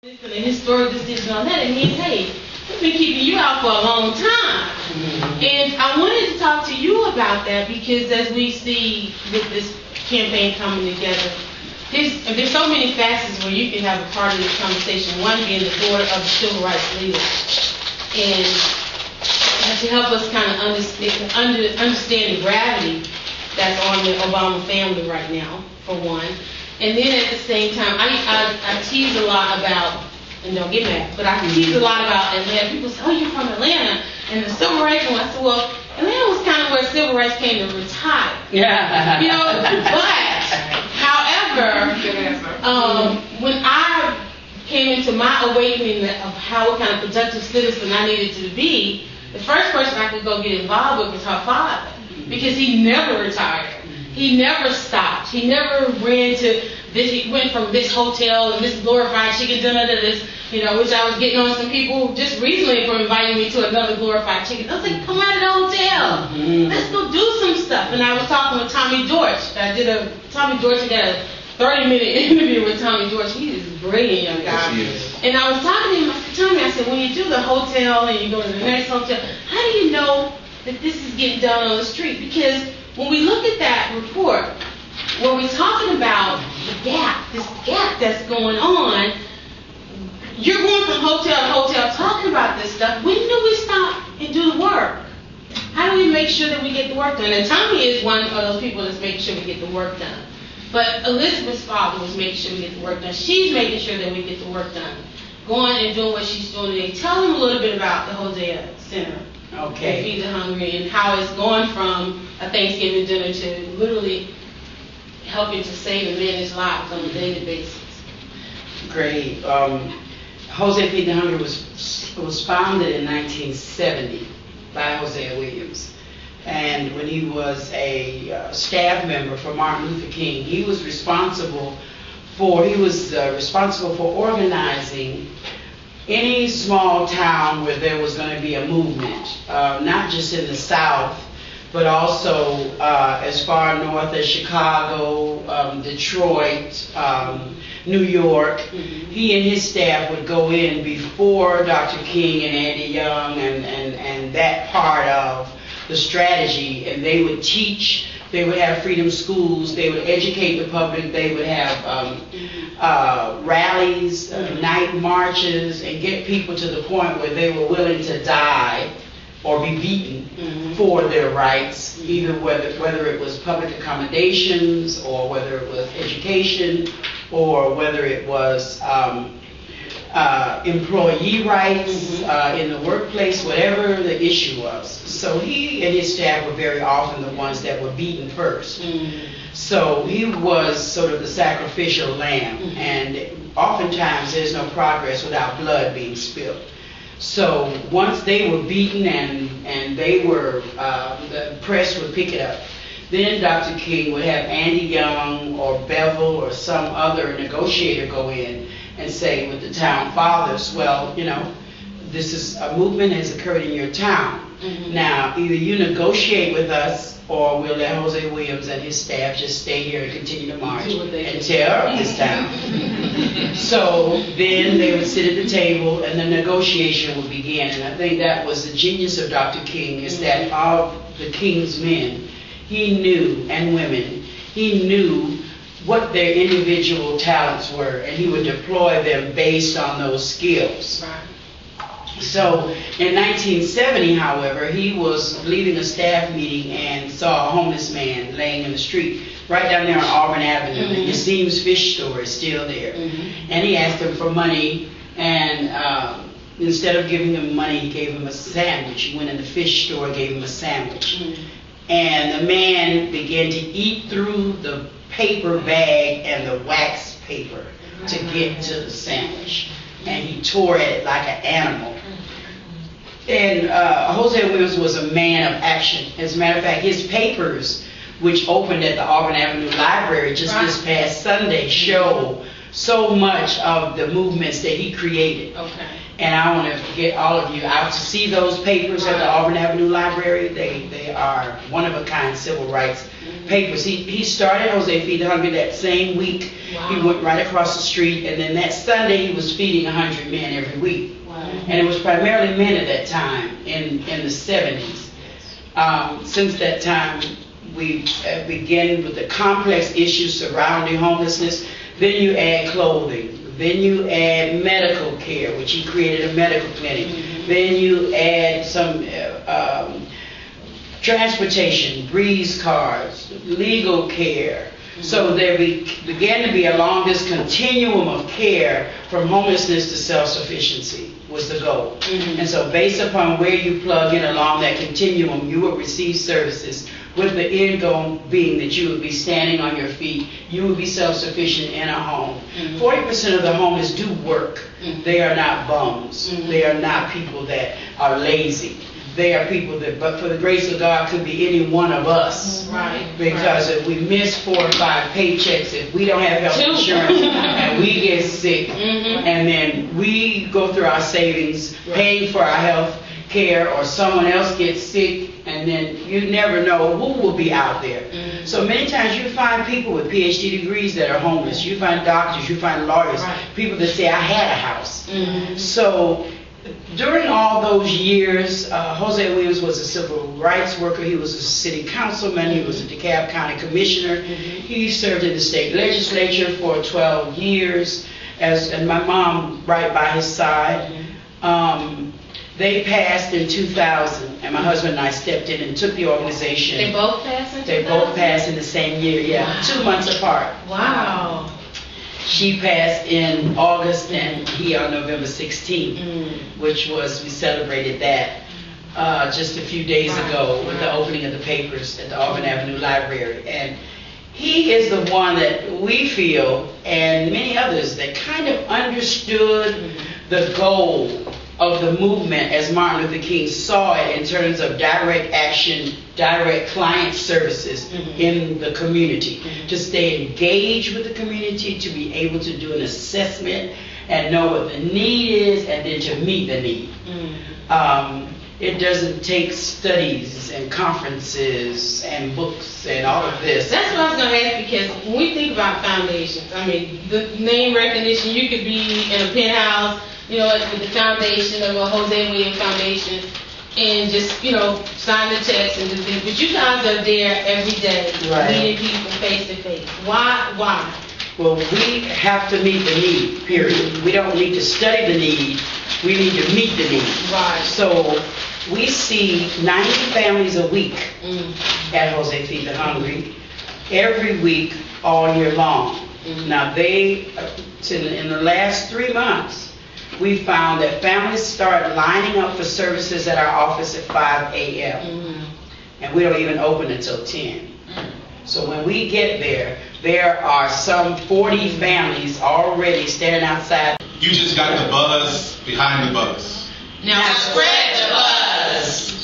And a historic decision on that, and he said, hey, we've been keeping you out for a long time. And I wanted to talk to you about that because as we see with this campaign coming together, there's so many facets where you can have a part of this conversation. One being the daughter of the civil rights leader. And to help us kind of understand the gravity that's on the Obama family right now, for one. And then at the same time, I tease a lot about, and don't get mad, but I tease a lot about Atlanta. People say, oh, you're from Atlanta, and the civil rights, and I said, well, Atlanta was kind of where civil rights came to retire. Yeah. You know, but, however, when I came into my awakening of what kind of productive citizen I needed to be, the first person I could go get involved with was her father, because he never retired. He never stopped. He never ran to this. He went from this hotel and this glorified chicken dinner to this, you know, which I was getting on some people just recently for inviting me to another glorified chicken. I was like, come out of the hotel. Let's go do some stuff. And I was talking with Tommy George. Tommy George had a 30-minute interview with Tommy George. He is a brilliant young guy. And I was talking to him. I said, Tommy, I said, when you do the hotel and you go to the next hotel, how do you know that this is getting done on the street? Because when we look at that report, when we're talking about the gap, this gap that's going on, you're going from hotel to hotel talking about this stuff. When do we stop and do the work? How do we make sure that we get the work done? And Tommy is one of those people that's making sure we get the work done. But Elizabeth's father was making sure we get the work done. She's making sure that we get the work done. Going and doing what she's doing today. Tell them a little bit about the Hosea Center. Okay. Feed the Hungry, and how it's gone from a Thanksgiving dinner to literally helping to save and manage lives on a daily basis. Great. Hosea Feed the Hungry was founded in 1970 by Hosea Williams. And when he was a staff member for Martin Luther King, he was responsible for organizing any small town where there was going to be a movement, not just in the South, but also as far north as Chicago, Detroit, New York. He and his staff would go in before Dr. King and Andy Young and that part of the strategy, and they would teach. They would have freedom schools. They would educate the public. They would have rallies, night marches, and get people to the point where they were willing to die or be beaten for their rights, either whether it was public accommodations or whether it was education or whether it was employee rights in the workplace, whatever the issue was. So he and his staff were very often the ones that were beaten first. So he was sort of the sacrificial lamb, and oftentimes there's no progress without blood being spilled. So once they were beaten and they were, the press would pick it up, then Dr. King would have Andy Young or Bevel or some other negotiator go in and say with the town fathers, well, you know, this is a movement has occurred in your town. Now, either you negotiate with us or we'll let Hosea Williams and his staff just stay here and continue to march and tear up this town. So then they would sit at the table and the negotiation would begin. And I think that was the genius of Dr. King, is that of the King's men, he knew, and women, he knew what their individual talents were, and he would deploy them based on those skills. So in 1970, however, he was leading a staff meeting and saw a homeless man laying in the street right down there on Auburn Avenue. The Yasim's fish store is still there. And he asked him for money, and instead of giving him money, he gave him a sandwich. He went in the fish store and gave him a sandwich. And the man began to eat through the paper bag and the wax paper to get to the sandwich. And he tore at it like an animal. And Hosea Williams was a man of action. As a matter of fact, his papers, which opened at the Auburn Avenue Library just this past Sunday, show so much of the movements that he created. And I want to get all of you out to see those papers at the Auburn Avenue Library. They are one-of-a-kind civil rights papers. He started Hosea Feed the Hungry that same week. Wow. He went right across the street, and then that Sunday he was feeding 100 men every week. Wow. And it was primarily men at that time in the 70s. Since that time, we began with the complex issues surrounding homelessness. Then you add clothing. Then you add medical care, which he created a medical clinic. Mm-hmm. Then you add some transportation, breeze cars, legal care. Mm-hmm. So there began to be along this continuum of care from homelessness to self-sufficiency was the goal. Mm-hmm. And so based upon where you plug in along that continuum, you will receive services with the end goal being that you would be standing on your feet, you would be self-sufficient in a home. Mm-hmm. 40% of the homeless do work. Mm-hmm. They are not bums. Mm-hmm. They are not people that are lazy. They are people that, but for the grace of God, could be any one of us. Right. Because if we miss 4 or 5 paychecks, if we don't have health insurance, and we get sick, mm-hmm. and then we go through our savings, paying for our health care, or someone else gets sick, and then you never know who will be out there. Mm-hmm. So many times you find people with PhD degrees that are homeless. You find doctors, you find lawyers, people that say, I had a house. Mm-hmm. So during all those years, Hosea Williams was a civil rights worker. He was a city councilman. He was a DeKalb County commissioner. Mm-hmm. He served in the state legislature for 12 years, and my mom right by his side. Mm-hmm. They passed in 2000, and my husband and I stepped in and took the organization. They both passed in 2000? They both passed in the same year, yeah. Wow. 2 months apart. Wow. She passed in August and he on November 16th, which was, we celebrated that just a few days ago with the opening of the papers at the Auburn Avenue Library. And he is the one that we feel, and many others, that kind of understood the goal of the movement as Martin Luther King saw it in terms of direct action, direct client services in the community. To stay engaged with the community, to be able to do an assessment and know what the need is, and then to meet the need. It doesn't take studies and conferences and books and all of this. That's what I was going to ask, because when we think about foundations, I mean, the name recognition, you could be in a penthouse, you know, with the foundation of a Hosea Williams Foundation, and just, you know, sign the checks and do things. But you guys are there every day, meeting people face to face. Why? Well, we have to meet the need, period. We don't need to study the need. We need to meet the need. Right. So we see 90 families a week at Hosea Feed the Hungry, every week, all year long. Now, in the last 3 months, we found that families start lining up for services at our office at 5 a.m. And we don't even open until 10. So when we get there, there are some 40 families already standing outside. You just got the buzz behind the buzz. Now spread the buzz.